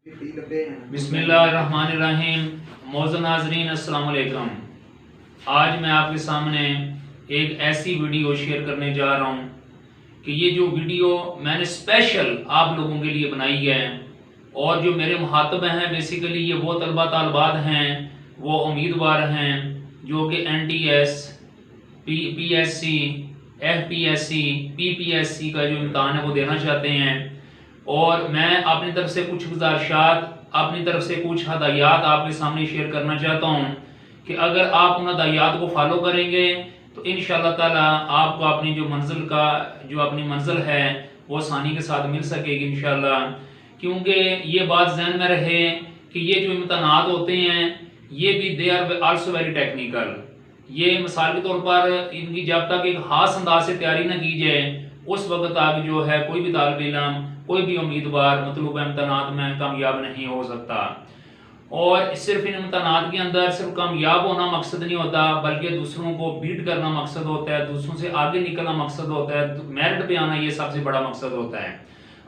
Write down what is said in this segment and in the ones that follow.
बिस्मिल्लाहिर्रहमानिर्रहीम। मौजूद नाज़रीन अस्सलाम वालेकुम। आज मैं आपके सामने एक ऐसी वीडियो शेयर करने जा रहा हूँ कि ये जो वीडियो मैंने स्पेशल आप लोगों के लिए बनाई है और जो मेरे मुखातब हैं बेसिकली ये वो तलबा तालबात हैं, वो उम्मीदवार हैं जो कि NTS, PSC, FPSC, PPSC का जो इम्तहान है वो देना चाहते हैं। और मैं अपनी तरफ से कुछ गुजारिशात, अपनी तरफ से कुछ हदायत आपके सामने शेयर करना चाहता हूँ कि अगर आप उन हदायत को फॉलो करेंगे तो इंशाअल्लाह ताला आपको अपनी जो अपनी मंजिल है वो आसानी के साथ मिल सकेगी इंशाअल्लाह। क्योंकि ये बात जहन में रहे कि ये जो इम्तहानात होते हैं ये भी they are also very technical. ये मिसाल के तौर पर इनकी जब तक एक खास अंदाज से तैयारी ना की जाए उस वक्त तक जो है कोई भी तालिब इल्म, कोई भी उम्मीदवार मतलूबा इम्तहानात में कामयाब नहीं हो सकता। और सिर्फ इन इम्तहानात के अंदर सिर्फ कामयाब होना मकसद नहीं होता, बल्कि दूसरों को बीट करना मकसद होता है, दूसरों से आगे निकलना मकसद होता है, मेरिट पे आना ये सबसे बड़ा मकसद होता है।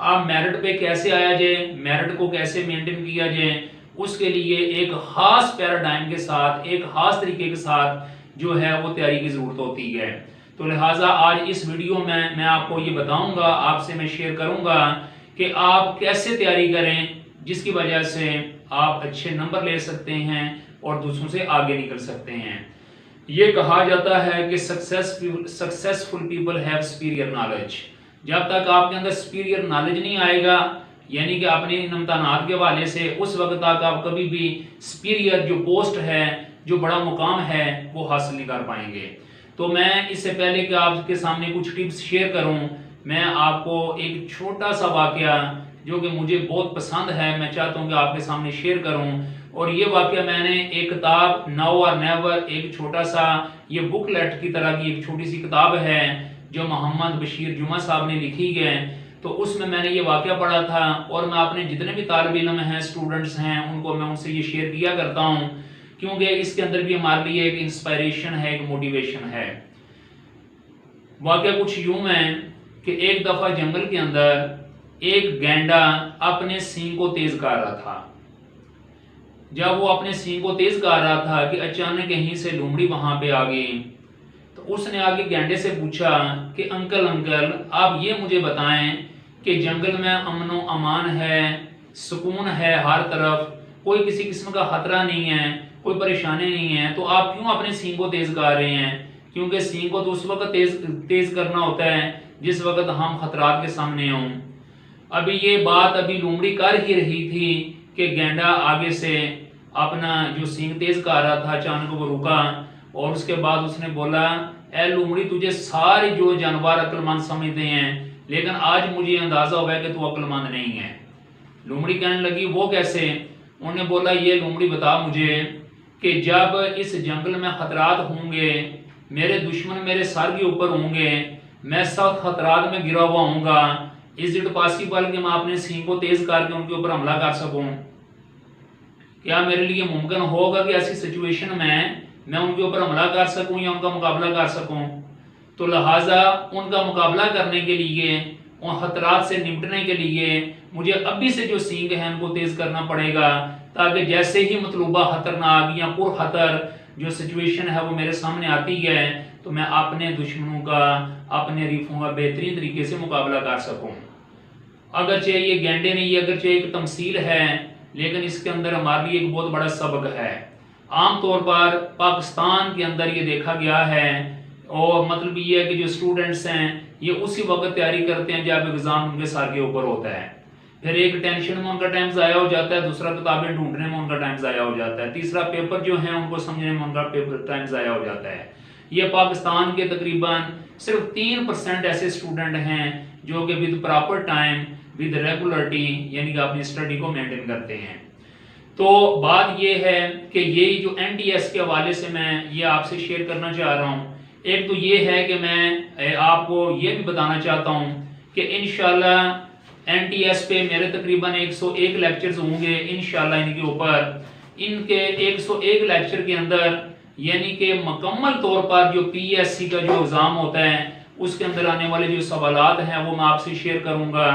आप मेरिट पे कैसे आया जाए, मेरिट को कैसे मेंटेन किया जाए, उसके लिए एक खास पैराडाइम के साथ, एक खास तरीके के साथ जो है वो तैयारी की जरूरत होती है। तो लिहाजा आज इस वीडियो में मैं आपको ये बताऊंगा, आपसे मैं शेयर करूंगा कि आप कैसे तैयारी करें जिसकी वजह से आप अच्छे नंबर ले सकते हैं और दूसरों से आगे निकल सकते हैं। ये कहा जाता है कि successful people have superior knowledge. जब तक आपके अंदर सुपीरियर नॉलेज नहीं आएगा, यानी कि अपने इम्तहानात के हवाले से, उस वक्त तक आप कभी भी सुपीरियर जो पोस्ट है, जो बड़ा मुकाम है, वो हासिल नहीं कर पाएंगे। तो मैं इससे पहले कि आपके सामने कुछ टिप्स शेयर करूं, मैं आपको एक छोटा सा वाकया जो कि मुझे बहुत पसंद है, मैं चाहता हूं कि आपके सामने शेयर करूं। और ये वाकया मैंने एक किताब नाउ और नेवर, एक छोटा सा ये बुकलेट की तरह की एक छोटी सी किताब है जो मोहम्मद बशीर जुमा साहब ने लिखी है, तो उसमें मैंने ये वाकया पढ़ा था। और मैं अपने जितने भी तालिब इल्म हैं, स्टूडेंट्स हैं, उनको मैं उनसे ये शेयर किया करता हूँ, क्योंकि इसके अंदर भी हमारे लिए एक इंस्पायरेशन है, एक मोटिवेशन है। वाकया कुछ यूं है कि एक दफा जंगल के अंदर एक गैंडा अपने सींग को तेज कर रहा था। जब वो अपने सींग को तेज कर रहा था कि अचानक कहीं से लोमड़ी वहां पे आ गई। तो उसने आगे गैंडे से पूछा कि अंकल आप ये मुझे बताएं कि जंगल में अमनो अमान है, सुकून है, हर तरफ कोई किसी किस्म का खतरा नहीं है, कोई परेशानी नहीं है, तो आप क्यों अपने सींग को तेज कर रहे हैं? क्योंकि सींग को तो उस वक्त तेज करना होता है जिस वक्त हम खतरात के सामने हों। अभी ये बात लोमड़ी कर ही रही थी कि गैंडा आगे से अपना जो सींग तेज कर रहा था, अचानक वो रुका और उसके बाद उसने बोला, ए लोमड़ी, तुझे सारे जो जानवर अक्लमंद समझते हैं, लेकिन आज मुझे अंदाजा हुआ है कि तू अक्लमंद नहीं है। लोमड़ी कहने लगी, वो कैसे? उन्होंने बोला, ये लोमड़ी बता मुझे कि जब इस जंगल में खतरात होंगे, मेरे दुश्मन मेरे सर के ऊपर होंगे, मैं सब खतरात में गिरा हुआ हूँगा, इज इट पॉसिबल कि मैं अपने सींग को तेज करके उनके ऊपर हमला कर सकूं? क्या मेरे लिए मुमकिन होगा कि ऐसी सिचुएशन में मैं उनके ऊपर हमला कर सकूं या उनका मुकाबला कर सकूं? तो लिहाजा उनका मुकाबला करने के लिए, उन खतरात से निपटने के लिए मुझे अभी से जो सींग है उनको तेज करना पड़ेगा, ताकि जैसे ही मतलूबा खतरनाक या पुर खतर जो सिचुएशन है वो मेरे सामने आती है तो मैं अपने दुश्मनों का, अपने रीफों का बेहतरीन तरीके से मुकाबला कर सकूं। अगरचे ये गैंडे ने, ये अगरचे एक तमसील है, लेकिन इसके अंदर हमारे लिए एक बहुत बड़ा सबक है। आमतौर पर पाकिस्तान के अंदर ये देखा गया है, और मतलब ये है कि जो स्टूडेंट्स हैं ये उसी वक्त तैयारी करते हैं जब एग्जाम उनके सर के ऊपर होता है। फिर एक टेंशन में उनका टाइम ज़ाया हो जाता है, दूसरा किताबें ढूंढने में उनका टाइम ज़ाया हो जाता है, तीसरा पेपर जो है उनको समझने में उनका टाइम ज़ाया हो जाता है। ये पाकिस्तान के तकरीबन सिर्फ 3% ऐसे स्टूडेंट हैं जो कि with proper time, with regularity, यानी कि अपनी स्टडी को मेंटेन करते हैं। तो बात ये है कि ये जो NTS के हवाले से मैं ये आपसे शेयर करना चाह रहा हूँ। एक तो ये है कि मैं आपको ये भी बताना चाहता हूँ कि इंशाल्लाह NTS पे मेरे तकरीबन 101 लेक्चर्स होंगे इंशाल्लाह इनके ऊपर। इनके 101 लेक्चर के अंदर यानी कि मुकम्मल तौर पर जो PSC का जो एग्ज़ाम होता है उसके अंदर आने वाले जो सवालात हैं वो मैं आपसे शेयर करूंगा।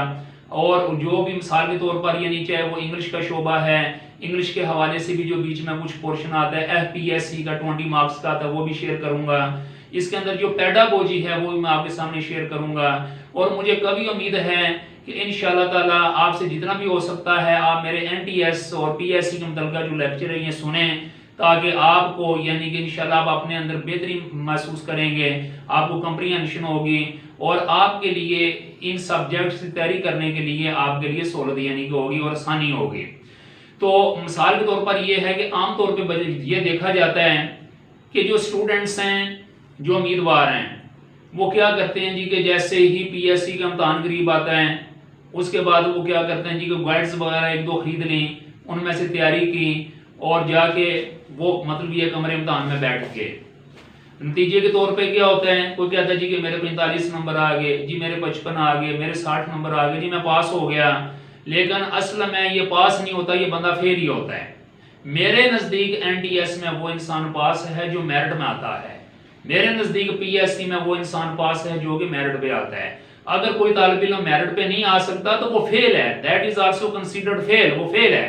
और जो भी मिसाल के तौर पर यानी चाहे वो इंग्लिश का शोबा है, इंग्लिश के हवाले से भी जो बीच में कुछ पोर्शन आता है, FPSC का 20 मार्क्स का आता है वो भी शेयर करूंगा। इसके अंदर जो पेडागोजी है वो भी मैं आपके सामने शेयर करूंगा। और मुझे कभी उम्मीद है कि इंशाल्लाह ताला आपसे जितना भी हो सकता है आप मेरे NTS और PSC के मुतल्लिका जो लेक्चर है ये सुने, ताकि आपको यानी कि इंशाल्लाह आप अपने अंदर बेहतरी महसूस करेंगे, आपको कंप्रीहेंशन होगी और आपके लिए इन सब्जेक्ट्स की तैयारी करने के लिए आपके लिए सहूलत यानी कि होगी और आसानी होगी। तो मिसाल के तौर पर यह है कि आमतौर पर यह देखा जाता है कि जो स्टूडेंट्स हैं, जो उम्मीदवार हैं, वो क्या करते हैं जी कि जैसे ही PSC का इम्तहान करीब आता है उसके बाद वो क्या करते हैं जी कि गाइड्स वगैरह एक दो खरीद ली, उनमें से तैयारी की और जाके वो मतलब ये कमरे इम्तहान में बैठ के नतीजे के तौर पे क्या होता है, कोई कहता है जी कि मेरे 45 नंबर आ गए जी, मेरे 55 आ गए, मेरे 60 नंबर आ गए जी, मैं पास हो गया। लेकिन असल में ये पास नहीं होता, ये बंदा फेल ही होता है। मेरे नज़दीक NTS में वो इंसान पास है जो मेरिट में आता है, मेरे नज़दीक PSC में वो इंसान पास है जो कि मेरिट पे आता है। अगर कोई तालिब इल्म मेरिट पे नहीं आ सकता तो वो फेल है, that is also considered fail, वो फेल है।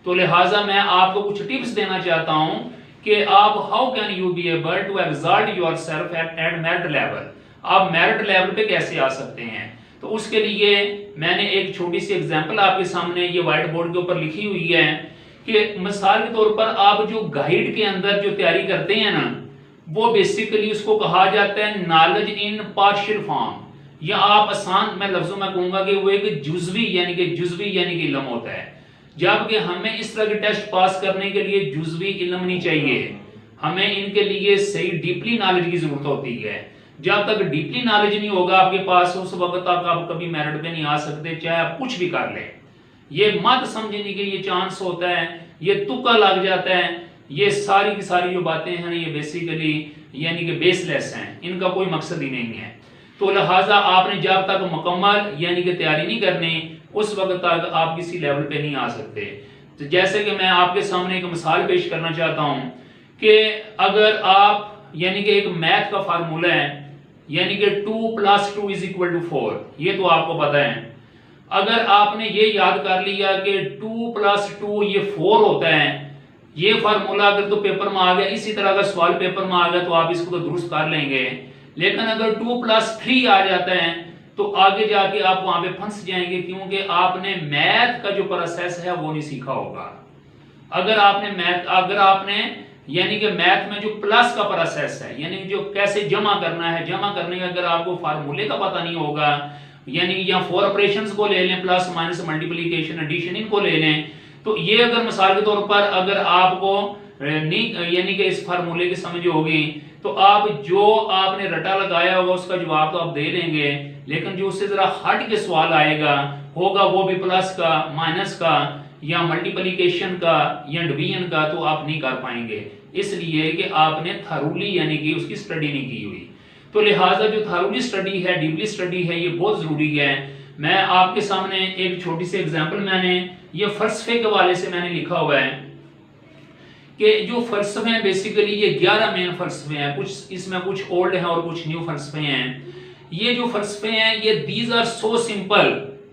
तो लिहाजा मैं आपको कुछ टिप्स देना चाहता हूं कि आप how can you be able to exalt yourself at merit level, आप मेरिट लेवल पे कैसे आ सकते हैं। तो उसके लिए मैंने एक छोटी सी एग्जांपल आपके सामने ये व्हाइट बोर्ड के ऊपर लिखी हुई है कि मिसाल के तौर पर आप जो गाइड के अंदर जो तैयारी करते हैं ना, वो बेसिकली उसको कहा जाता है नॉलेज इन पार्शियल फॉर्म, या आप आसान मैं लफ्जों में कहूंगा कि वो एक जुज़वी यानी कि इल्म होता है। जबकि हमें इस तरह के टेस्ट पास करने के लिए जुज़वी इल्म नहीं चाहिए, हमें इनके लिए सही डीपली नॉलेज की जरूरत होती है। जब तक डीपली नॉलेज नहीं होगा आपके पास उस वक्त तक आप कभी मेरिट पे नहीं आ सकते, चाहे आप कुछ भी कर लें। ये मत समझने के ये चांस होता है, ये तुक्का लग जाता है, ये सारी की सारी जो बातें हैं ये बेसिकली यानी कि बेसलेस हैं, इनका कोई मकसद ही नहीं है। तो लिहाजा आपने जब तक मुकम्मल यानी कि तैयारी नहीं करनी उस वक्त तक आप किसी लेवल पे नहीं आ सकते। तो जैसे कि मैं आपके सामने एक मिसाल पेश करना चाहता हूं कि अगर आप यानी कि एक मैथ का फार्मूला है यानी कि 2 + 2 = 4, ये तो आपको पता है। अगर आपने ये याद कर लिया कि 2 + 2 ये 4 होता है, ये फार्मूला अगर तो पेपर में आ गया, इसी तरह का सवाल पेपर में आ गया तो आप इसको तो दुरुस्त कर लेंगे। लेकिन अगर 2 + 3 आ जाता है तो आगे जाके आप वहां पे फंस जाएंगे, क्योंकि आपने मैथ का जो प्रोसेस है वो नहीं सीखा होगा। अगर आपने यानी कि मैथ में जो प्लस का प्रोसेस है यानी जो कैसे जमा करना है, जमा करने का अगर आपको फार्मूले का पता नहीं होगा, यानी या 4 ऑपरेशंस को ले लें, प्लस माइनस मल्टीप्लिकेशन एडिशन इनको ले लें, तो ये अगर मिसाल के तौर पर अगर आपको नहीं यानी कि इस फार्मूले की समझ होगी तो आप जो आपने रटा लगाया होगा उसका जवाब तो आप दे देंगे, लेकिन जो उससे जरा हट के सवाल आएगा होगा वो भी प्लस का, माइनस का या मल्टीप्लिकेशन का या डिवीजन का, तो आप नहीं कर पाएंगे, इसलिए कि आपने थॉरोली यानी कि उसकी स्टडी नहीं की हुई। तो लिहाजा जो थॉरोली स्टडी है, डीपली स्टडी है, ये बहुत जरूरी है। मैं आपके सामने एक छोटी सी एग्जांपल मैंने ये फलसफे के हवाले से मैंने लिखा हुआ है कि जो फलसफे हैं बेसिकली ये 11 मेन फलसफे हैं, कुछ इसमें कुछ ओल्ड हैं और कुछ न्यू फलसफे हैं। ये जो फलसफे हैं ये दीज आर सो सिंपल,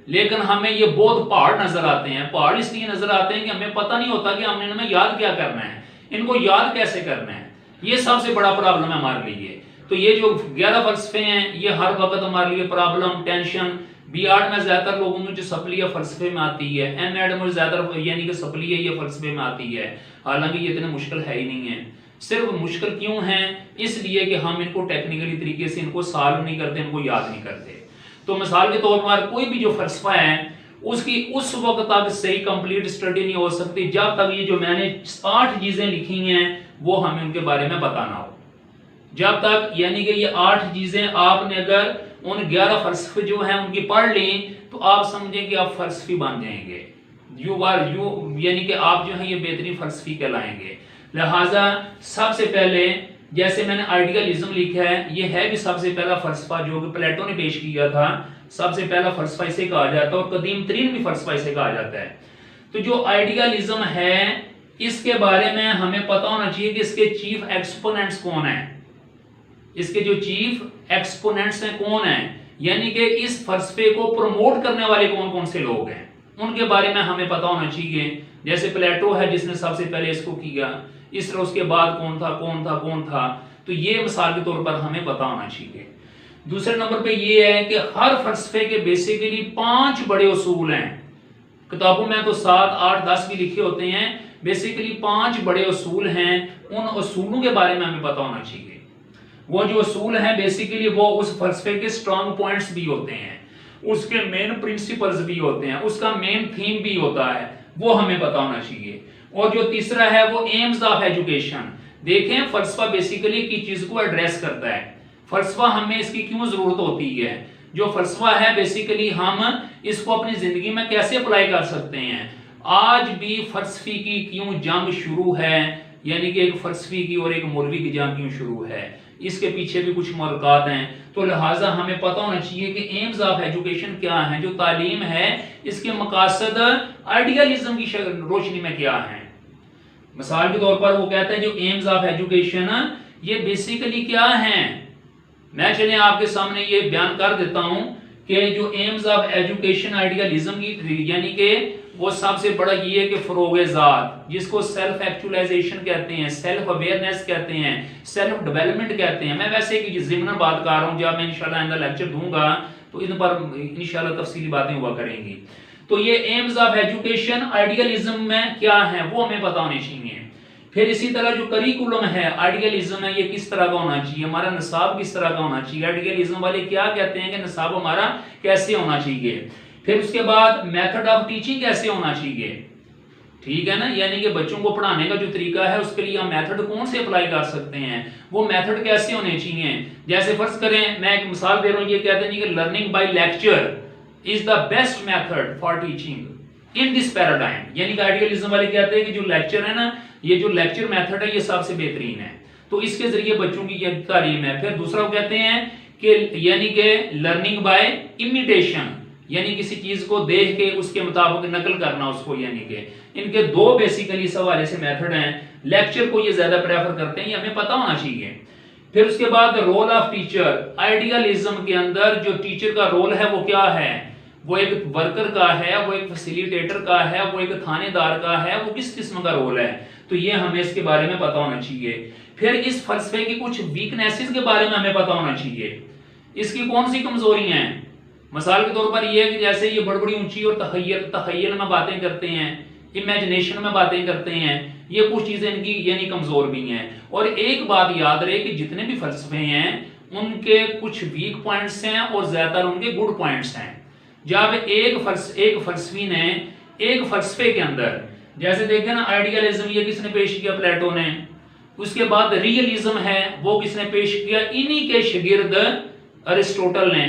लेकिन हमें ये बहुत पहाड़ नजर आते हैं। पहाड़ इसलिए नजर आते हैं कि हमें पता नहीं होता कि हमने इनमें याद क्या करना है, इनको याद कैसे करना है, ये सबसे बड़ा प्रॉब्लम है हमारे लिए। तो ये जो 11 फलसफे हैं ये हर वक्त हमारे लिए प्रॉब्लम, टेंशन। B.Ed में ज्यादातर लोगों में जो सप्ली है फलसफे में आती है, M.Ed में ज्यादातर यानी कि सप्ली है ये फलसफे में आती है, हालांकि ये इतने मुश्किल है ही नहीं है। सिर्फ मुश्किल क्यों है, इसलिए कि हम इनको टेक्निकली तरीके से इनको सॉल्व नहीं करते, इनको याद नहीं करते। तो मिसाल के तौर पर कोई भी जो फलसफा है उसकी उस वक्त तक सही कंप्लीट स्टडी नहीं हो सकती जब तक ये जो मैंने 8 चीजें लिखी हैं वो हमें उनके बारे में बताना हो। जब तक यानी कि ये 8 चीजें आपने अगर उन 11 फलसफे जो हैं उनकी पढ़ ली तो आप समझें कि आप फलसफी बन जाएंगे, यानी कि आप जो है ये बेहतरीन फलसफी कहलाएंगे। लिहाजा सबसे पहले जैसे मैंने आइडियलिज्म लिखा है, ये है भी सबसे पहला फलसफा जो कि प्लेटो ने पेश किया था, सबसे पहला फलसफा इसे कहा जाता है और कदीम तरीन भी फलसफा इसे कहा जाता है। तो जो आइडियलिज्म है इसके बारे में हमें पता होना चाहिए कि इसके चीफ एक्सपोनेंट्स कौन है, इसके जो चीफ एक्सपोनेंट्स हैं कौन है, यानी कि इस फलसफे को प्रमोट करने वाले कौन कौन से लोग हैं उनके बारे में हमें पता होना चाहिए। जैसे प्लेटो है जिसने सबसे पहले इसको किया, इस तरह उसके बाद कौन था, तो ये मिसाल के तौर पर हमें पता होना चाहिए। दूसरे नंबर पे ये है कि हर फलसफे के बेसिकली 5 बड़े उसूल हैं। किताबों में तो 7, 8, 10 भी लिखे होते हैं, बेसिकली 5 बड़े उसूल हैं। उन उसूलों के बारे में हमें पता होना चाहिए। वो जो उसूल हैं बेसिकली वो उस फलसफे के स्ट्रॉन्ग पॉइंट्स भी होते हैं, उसके मेन प्रिंसिपल्स भी होते हैं, उसका मेन थीम भी होता है, वो हमें पता होना चाहिए। और जो तीसरा है वो एम्स ऑफ एजुकेशन। देखें फलसफा बेसिकली की चीज को एड्रेस करता है। फलसफा हमें इसकी क्यों जरूरत होती है, जो फलसफा है बेसिकली हम इसको अपनी जिंदगी में कैसे अप्लाई कर सकते हैं। आज भी फलसफी की क्यों जंग शुरू है, यानी कि एक फलसफी की और एक मौलवी की जंग क्यों शुरू है, इसके पीछे भी कुछ मुल्कात हैं। तो लिहाजा हमें पता होना चाहिए कि एम्स ऑफ एजुकेशन क्या है, जो तालीम है इसके मकासद आइडियलिज्म की रोशनी में क्या है। मिसाल के तौर पर वो कहते हैं जो एम्स ऑफ एजुकेशन ये बेसिकली क्या है। मैं चलिए आपके सामने ये बयान कर देता हूं कि जो एम्स ऑफ एजुकेशन आइडियलिज्म की, यानी कि वो सबसे बड़ा ये है कि फरोगे ज़ात, जिसको सेल्फ एक्चुअलाइजेशन कहते हैं, सेल्फ अवेयरनेस कहते हैं, सेल्फ डेवलपमेंट कहते हैं। मैं वैसे की ज़िम्मन बात कर रहा हूं, जब मैं इंशाल्लाह आइंदा लेक्चर दूंगा तो इन पर इंशाल्लाह तफसीली बातें हुआ करेंगी। तो ये एम्स ऑफ एजुकेशन आइडियलिज्म में क्या है वो हमें पता होनी चाहिए। फिर इसी तरह जो करिकुलम है आइडियलिज्म है, ये किस तरह का होना चाहिए, हमारा निसाब किस तरह का होना चाहिए। आइडियलिज्म वाले क्या कहते हैं कि निसाब हमारा कैसे होना चाहिए। फिर उसके बाद मेथड ऑफ टीचिंग कैसे होना चाहिए, ठीक है ना, यानी कि बच्चों को पढ़ाने का जो तरीका है उसके लिए हम मेथड कौन से अप्लाई कर सकते हैं, वो मेथड कैसे होने चाहिए। जैसे फर्ज करें मैं एक मिसाल दे रहा हूं, ये कहते हैं कि learning by lecture is the best method for teaching in this paradigm. यानी कि आइडियलिज्म वाले कहते हैं कि जो लेक्चर है ना, ये जो लेक्चर मेथड है ये सबसे बेहतरीन है, तो इसके जरिए बच्चों की ये तालीम है। फिर दूसरा कहते हैं कि यानी कि लर्निंग बाय इमिटेशन, यानी किसी चीज को देख के उसके मुताबिक नकल करना उसको, यानी कि इनके 2 बेसिकली इस हवाले से मेथड हैं। लेक्चर को ये ज्यादा प्रेफर करते हैं, ये हमें पता होना चाहिए। फिर उसके बाद रोल ऑफ टीचर, आइडियलिज्म के अंदर जो टीचर का रोल है वो क्या है, वो एक वर्कर का है, वो एक फैसिलिटेटर का है, वो एक थानेदार का है, वो किस किस्म का रोल है, तो ये हमें इसके बारे में पता होना चाहिए। फिर इस फलसफे की कुछ वीकनेसेस के बारे में हमें पता होना चाहिए, इसकी कौन सी कमजोरियां हैं। मिसाल के तौर पर ये है कि जैसे ये बड़ी बड़ी ऊंची और तखय्युल में बातें करते हैं, इमेजिनेशन में बातें करते हैं, ये कुछ चीजें इनकी यानी कमजोर भी हैं। और एक बात याद रहे कि जितने भी फलसफे हैं उनके कुछ वीक पॉइंट्स हैं और ज्यादातर उनके गुड पॉइंट्स हैं। जब एक फलसफी ने एक फलसफे के अंदर, जैसे देखें ना आइडियलिज्म ये किसने पेश किया, प्लेटो ने। उसके बाद रियलिज्म है वो किसने पेश किया, इन्हीं के शागिर्द अरिस्टोटल ने।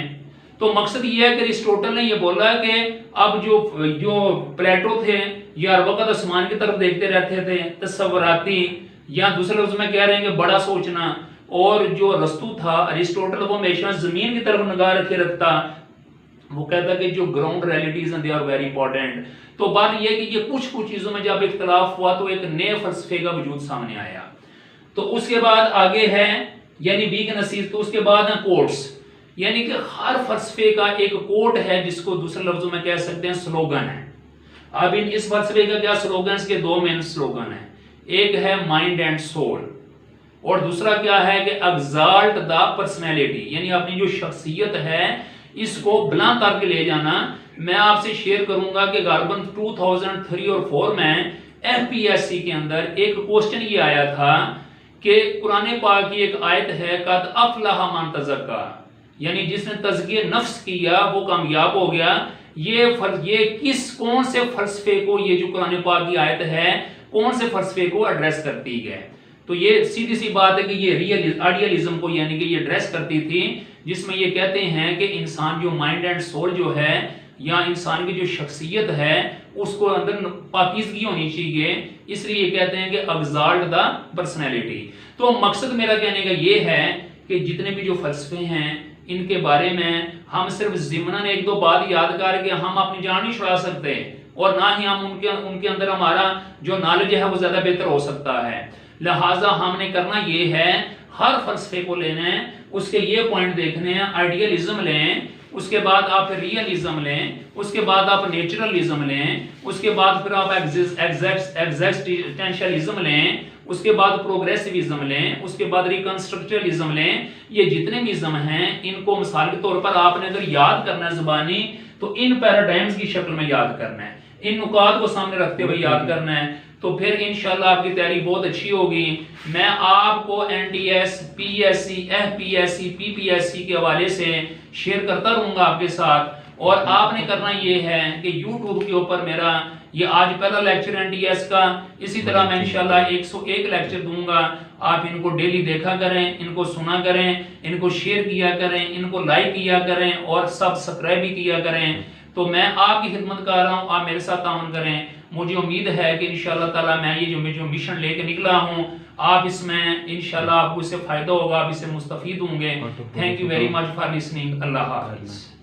तो मकसद ये है कि अरिस्टोटल ने ये बोला कि अब जो प्लेटो थे ये हर वक्त आसमान की तरफ देखते रहते थे, तस्वराती, या दूसरे लफ्ज में कह रहे हैं कि बड़ा सोचना। और जो अरस्तु था अरिस्टोटल वो हमेशा जमीन की तरफ निगाह रखे रखता, वो कहता कि जो ग्राउंड रियलिटीज हैं दे आर वेरी इंपॉर्टेंट। तो बात यह कि ये कुछ चीजों में जब इख्तलाफ हुआ तो एक नए फलसफे का वजूद सामने आया। तो उसके बाद आगे है यानी वीकनेसेस, तो उसके बाद है कोट्स, यानी कि हर फलसफे का एक कोट है जिसको दूसरे लफ्जों में कह सकते हैं स्लोगन है। अब इस फलसफे का क्या स्लोगन के 2 मेन स्लोगन है, एक है माइंड एंड सोल और दूसरा क्या है कि एक्साल्ट द पर्सनैलिटी, यानी अपनी जो शख्सियत है इसको बुलंद करके ले जाना। मैं आपसे शेयर करूंगा कि गालबन 2003 और 4 में FPSC के अंदर एक क्वेश्चन ये आया था कि कुरान पाक की एक आयत है कद अफलह मन तज़क्का, यानी जिसने तज़किया नफ्स किया वो कामयाब हो गया। ये कौन से फलसफे को, ये जो कुरान पाक की आयत है कौन से फलसफे को एड्रेस करती है। तो ये सीधी सी बात है कि ये आइडियलिज्म को यानी कि ये एड्रेस करती थी, जिसमें ये कहते हैं कि इंसान जो माइंड एंड सोल जो है या इंसान की जो शख्सियत है उसको अंदर पाकीज़गी होनी चाहिए, इसलिए ये कहते हैं कि एक्साल्ट द पर्सनैलिटी। तो मकसद मेरा कहने का ये है कि जितने भी जो फलसफे हैं इनके बारे में हम सिर्फ ज़िम्मन 1-2 बात याद करके हम अपनी जान नहीं छुड़ा सकते और ना ही हम उनके अंदर हमारा जो नॉलेज है वो ज्यादा बेहतर हो सकता है। लिहाजा हमने करना ये है हर फलसफे को लेना है, उसके ये पॉइंट देखने हैं। आइडियलिज्म लें उसके बाद आप फिर रियलिज्म लें, उसके बाद आप नेचुरलिज्म लें, उसके बाद फिर आप एग्जिस्टेंशियलिज्म लें, उसके बाद प्रोग्रेसिविज्म लें, उसके बाद रिकंस्ट्रक्टिवलिज्म लें। ये जितने भी इज्म हैं इनको मिसाल के तौर पर आपने अगर याद करना है ज़बानी तो इन पैराडाइम्स की शक्ल में याद करना है, इन नुकात को सामने रखते हुए याद करना है, तो फिर इंशाल्लाह आपकी तैयारी बहुत अच्छी होगी। मैं आपको NDS, PSC, FPSC, PPSC के हवाले से शेयर करता रहूंगा आपके साथ। और आपने करना ये है कि YouTube के ऊपर मेरा ये आज पहला लेक्चर NDS का, इसी तरह मैं इंशाल्लाह 101 लेक्चर दूंगा। आप इनको डेली देखा करें, इनको सुना करें, इनको शेयर किया करें, इनको लाइक किया करें और सब्सक्राइब भी किया करें। तो मैं आपकी खिदमत कर रहा हूँ, आप मेरे साथ ताउन करें। मुझे उम्मीद है कि इंशाल्लाह ताला मैं ये जो मिशन लेके निकला हूँ, आप इसमें इंशाल्लाह आपको इससे फायदा होगा, आप इससे मुस्तफीद होंगे। Thank you very much for listening. अल्लाह हाफिज़।